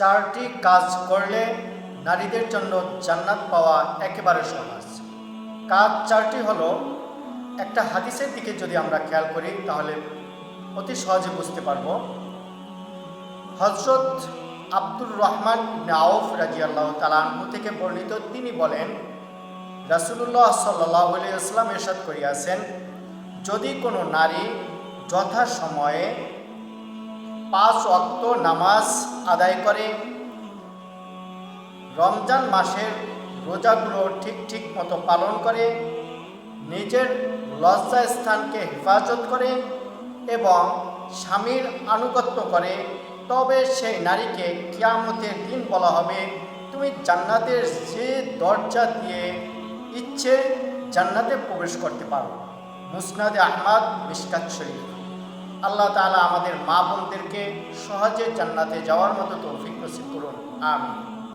চারটি কাজ করলে নারীদের জন্য জান্নাত পাওয়া একেবারে সহজ। কাজ চারটি হলো, একটা হাদিসের দিকে যদি আমরা খেয়াল করি তাহলে অতি সহজে বুঝতে পারব। হযরত আব্দুর রহমান ইবনে আউফ রাদিয়াল্লাহু তাআলা আনহু থেকে বর্ণিত, তিনি বলেন, রাসূলুল্লাহ সাল্লাল্লাহু আলাইহি ওয়াসাল্লাম ইরশাদ করিয়াছেন, যদি কোনো নারী যথাসময়ে 5 ওয়াক্ত নামাজ আদায় করে, রমজান মাসের রোজাগুলো ঠিক মতো পালন করে, নিজের লজ্জা স্থানকে হেফাজত করে এবং স্বামীর আনুগত্য করে, তবে সেই নারীকে কিয়ামতের দিন বলা হবে, তুমি জান্নাতের যে দরজা দিয়ে ইচ্ছে জান্নাতে প্রবেশ করতে পারো। মুসনাদে আহমদ, মিশকাত শরীফ। আল্লাহ তাআলা আমাদের মা বোনদেরকে সহজে জান্নাতে যাওয়ার মতো তৌফিক নসিব করুন। আমিন।